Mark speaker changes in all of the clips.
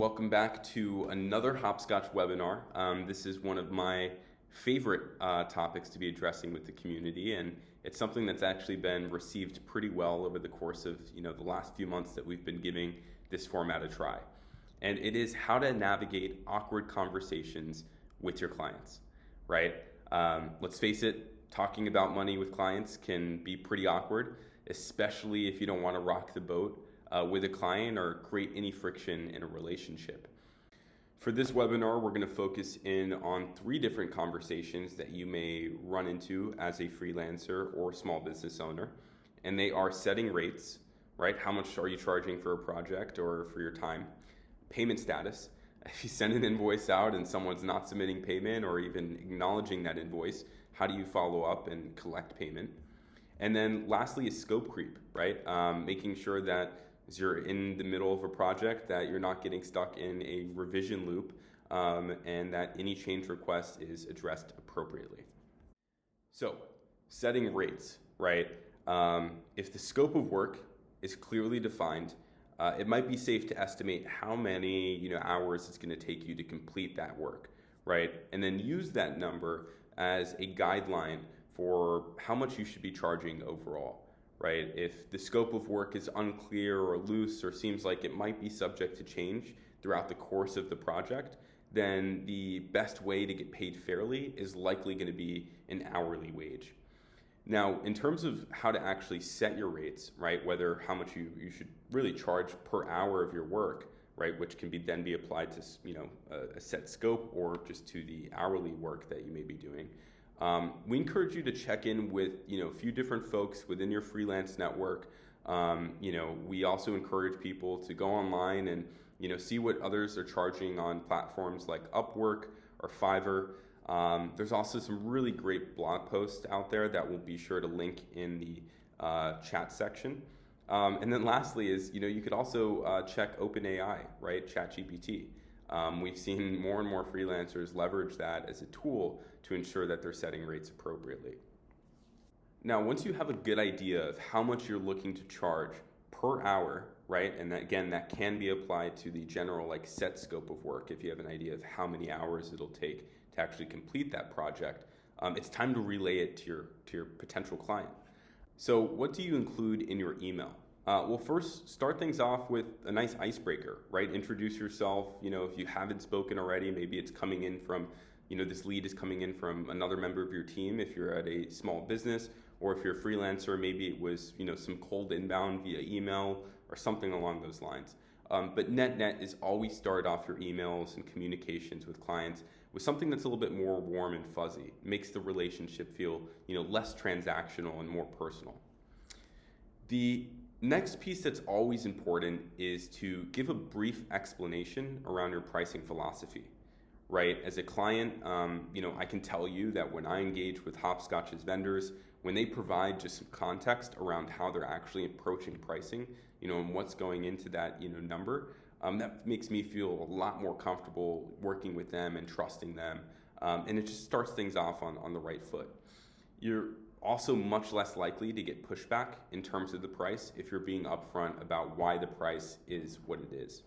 Speaker 1: Welcome back to another Hopscotch webinar. This is one of my favorite topics to be addressing with the community, and it's something that's actually been received pretty well over the course of the last few months that we've been giving this format a try. And it is how to navigate awkward conversations with your clients, right? Let's face it, talking about money with clients can be pretty awkward, especially if you don't want to rock the boat with a client or create any friction in a relationship. For this webinar, we're going to focus in on 3 different conversations that you may run into as a freelancer or small business owner. And they are setting rates, right? How much are you charging for a project or for your time? Payment status. If you send an invoice out and someone's not submitting payment or even acknowledging that invoice, how do you follow up and collect payment? And then lastly is scope creep, right? Making sure that as you're in the middle of a project that you're not getting stuck in a revision loop and that any change request is addressed appropriately. So, setting rates, right? If the scope of work is clearly defined, it might be safe to estimate how many hours it's going to take you to complete that work, right? And then use that number as a guideline for how much you should be charging overall. Right? If the scope of work is unclear or loose or seems like it might be subject to change throughout the course of the project, then the best way to get paid fairly is likely going to be an hourly wage. Now, in terms of how to actually set your rates, right, whether how much you should really charge per hour of your work, right, which can then be applied to a set scope or just to the hourly work that you may be doing. We encourage you to check in with a few different folks within your freelance network. We also encourage people to go online and see what others are charging on platforms like Upwork or Fiverr. There's also some really great blog posts out there that we'll be sure to link in the chat section. And then lastly is you could also check OpenAI, right? ChatGPT. We've seen more and more freelancers leverage that as a tool to ensure that they're setting rates appropriately. Now, once you have a good idea of how much you're looking to charge per hour, right? And that can be applied to the general set scope of work if you have an idea of how many hours it'll take to actually complete that project. It's time to relay it to your potential client. So what do you include in your email? Well, first, start things off with a nice icebreaker, right? Introduce yourself. If you haven't spoken already, maybe it's coming in from, this lead is coming in from another member of your team if you're at a small business, or if you're a freelancer, maybe it was, some cold inbound via email or something along those lines. But net is always start off your emails and communications with clients with something that's a little bit more warm and fuzzy. It makes the relationship feel, less transactional and more personal. The next piece that's always important is to give a brief explanation around your pricing philosophy, right? As a client, I can tell you that when I engage with Hopscotch's vendors, when they provide just some context around how they're actually approaching pricing, and what's going into that, number, that makes me feel a lot more comfortable working with them and trusting them. And it just starts things off on the right foot. You're also much less likely to get pushback in terms of the price if you're being upfront about why the price is what it is.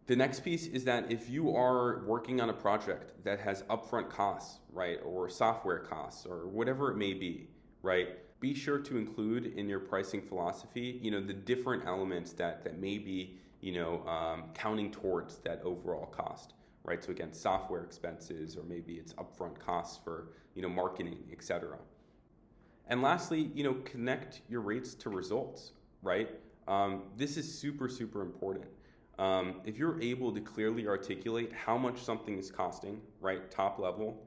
Speaker 1: The next piece is that if you are working on a project that has upfront costs, right, or software costs or whatever it may be, right, be sure to include in your pricing philosophy, the different elements that may be, counting towards that overall cost. Right, so again, software expenses, or maybe it's upfront costs for marketing, etc. And lastly, connect your rates to results. Right, this is super important. If you're able to clearly articulate how much something is costing, right, top level,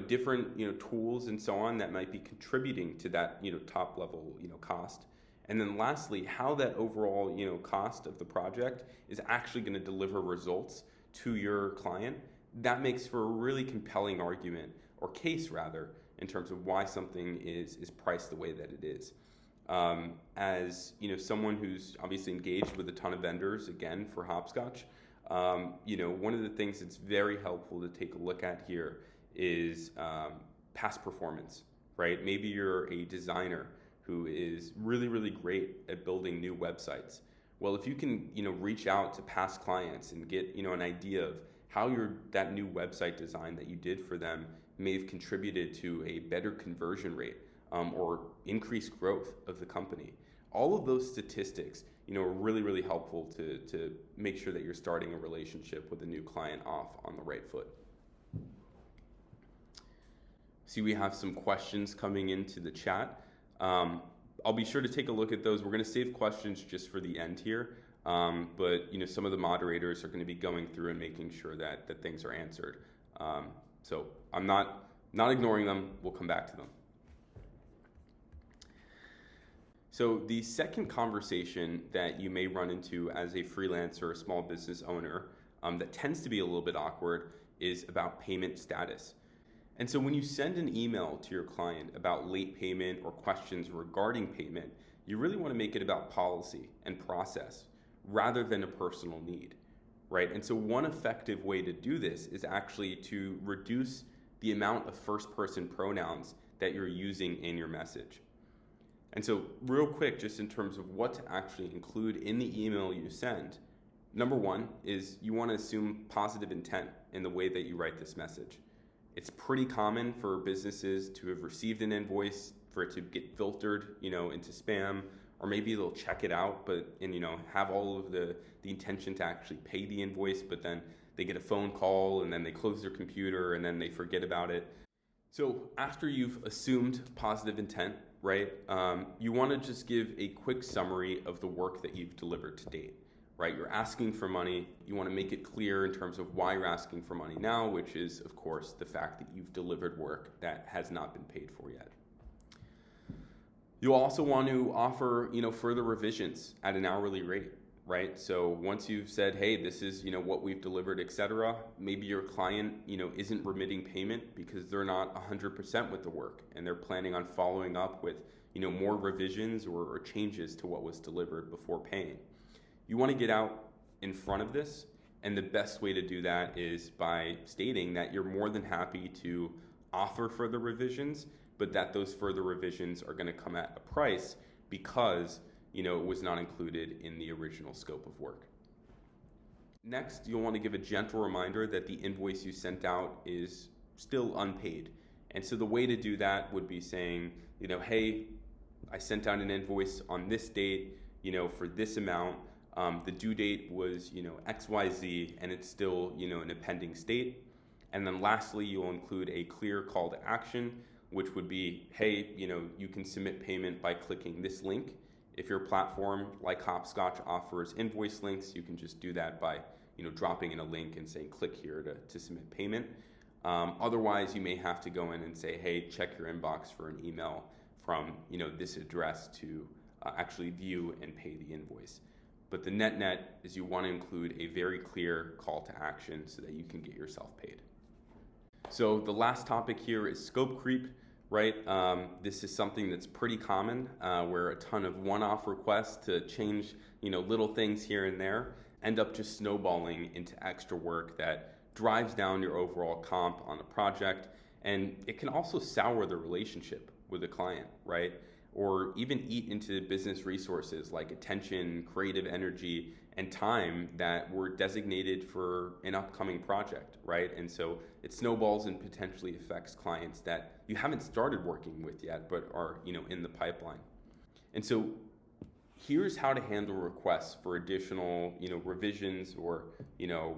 Speaker 1: different tools and so on that might be contributing to that top level cost. And then lastly, how that overall cost of the project is actually going to deliver results to your client, that makes for a really compelling argument, or case rather, in terms of why something is priced the way that it is. As someone who's obviously engaged with a ton of vendors, again, for Hopscotch, one of the things that's very helpful to take a look at here is past performance, right? Maybe you're a designer who is really great at building new websites, Well, if you can, reach out to past clients and get, an idea of how that new website design that you did for them may have contributed to a better conversion rate, or increased growth of the company. All of those statistics, are really, really helpful to make sure that you're starting a relationship with a new client off on the right foot. See, we have some questions coming into the chat. I'll be sure to take a look at those. We're going to save questions just for the end here, but some of the moderators are going to be going through and making sure that things are answered. So I'm not ignoring them. We'll come back to them. So the second conversation that you may run into as a freelancer or small business owner, that tends to be a little bit awkward, is about payment status. And so when you send an email to your client about late payment or questions regarding payment, you really want to make it about policy and process rather than a personal need, right? And so one effective way to do this is actually to reduce the amount of first-person pronouns that you're using in your message. And so real quick, just in terms of what to actually include in the email you send, number one is you want to assume positive intent in the way that you write this message. It's pretty common for businesses to have received an invoice, for it to get filtered, into spam, or maybe they'll check it out, and have all of the intention to actually pay the invoice, but then they get a phone call and then they close their computer and then they forget about it. So after you've assumed positive intent, right, you want to just give a quick summary of the work that you've delivered to date. Right, you're asking for money. You want to make it clear in terms of why you're asking for money now, which is, of course, the fact that you've delivered work that has not been paid for yet. You'll also want to offer, further revisions at an hourly rate, right? So once you've said, hey, this is, what we've delivered, etc., maybe your client, isn't remitting payment because they're not 100% with the work and they're planning on following up with, more revisions or changes to what was delivered before paying. You want to get out in front of this, and the best way to do that is by stating that you're more than happy to offer further revisions, but that those further revisions are going to come at a price because, it was not included in the original scope of work. Next, you'll want to give a gentle reminder that the invoice you sent out is still unpaid. And so the way to do that would be saying, hey, I sent out an invoice on this date, for this amount. The due date was, XYZ, and it's still, in a pending state. And then lastly, you'll include a clear call to action, which would be, hey, you can submit payment by clicking this link. If your platform, like Hopscotch, offers invoice links, you can just do that by, dropping in a link and saying, click here to submit payment. Otherwise, you may have to go in and say, hey, check your inbox for an email from, this address to actually view and pay the invoice. But the net is you want to include a very clear call to action so that you can get yourself paid. So the last topic here is scope creep, right? This is something that's pretty common, where a ton of one-off requests to change, little things here and there end up just snowballing into extra work that drives down your overall comp on a project, and it can also sour the relationship with the client, right? Or even eat into business resources like attention, creative energy, and time that were designated for an upcoming project, right? And so it snowballs and potentially affects clients that you haven't started working with yet, but are, in the pipeline. And so here's how to handle requests for additional, revisions or,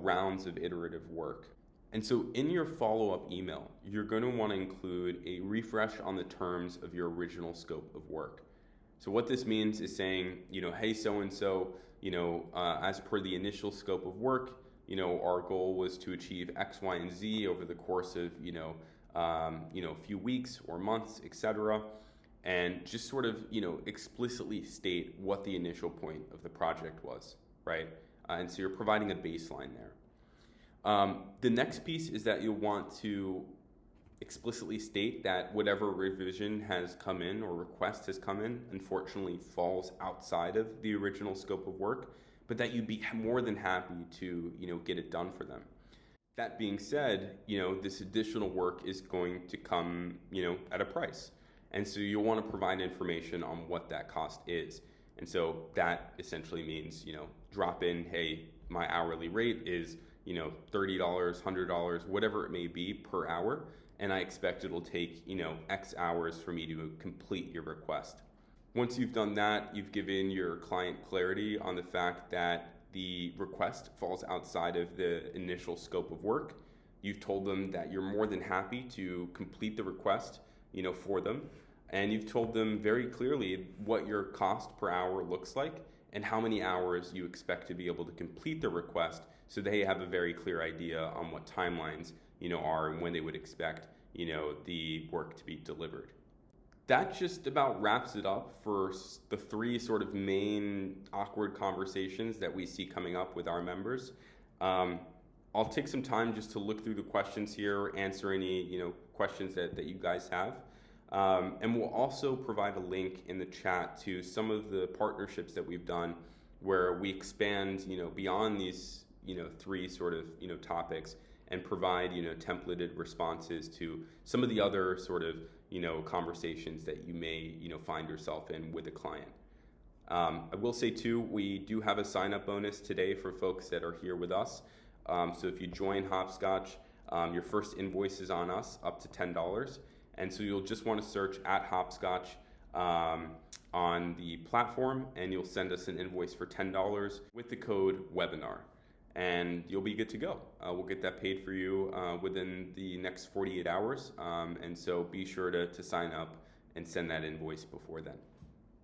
Speaker 1: rounds of iterative work. And so in your follow-up email, you're going to want to include a refresh on the terms of your original scope of work. So what this means is saying, hey, so-and-so, as per the initial scope of work, our goal was to achieve X, Y, and Z over the course of, a few weeks or months, etc. And just sort of, explicitly state what the initial point of the project was, right? And so you're providing a baseline there. The next piece is that you'll want to explicitly state that whatever revision has come in or request has come in, unfortunately falls outside of the original scope of work, but that you'd be more than happy to, get it done for them. That being said, this additional work is going to come, at a price. And so you'll want to provide information on what that cost is. And so that essentially means, drop in, hey, my hourly rate is, $30, $100, whatever it may be per hour. And I expect it'll take, X hours for me to complete your request. Once you've done that, you've given your client clarity on the fact that the request falls outside of the initial scope of work. You've told them that you're more than happy to complete the request, for them. And you've told them very clearly what your cost per hour looks like and how many hours you expect to be able to complete the request, so they have a very clear idea on what timelines, are and when they would expect, the work to be delivered. That just about wraps it up for the three sort of main awkward conversations that we see coming up with our members. I'll take some time just to look through the questions here, answer any questions that you guys have. And we'll also provide a link in the chat to some of the partnerships that we've done where we expand, beyond these, three sort of, topics, and provide, templated responses to some of the other sort of, conversations that you may, find yourself in with a client. I will say too, we do have a sign-up bonus today for folks that are here with us. So if you join Hopscotch, your first invoice is on us, up to $10. And so you'll just want to search at Hopscotch on the platform, and you'll send us an invoice for $10 with the code webinar. And you'll be good to go. We'll get that paid for you within the next 48 hours. And so be sure to sign up and send that invoice before then.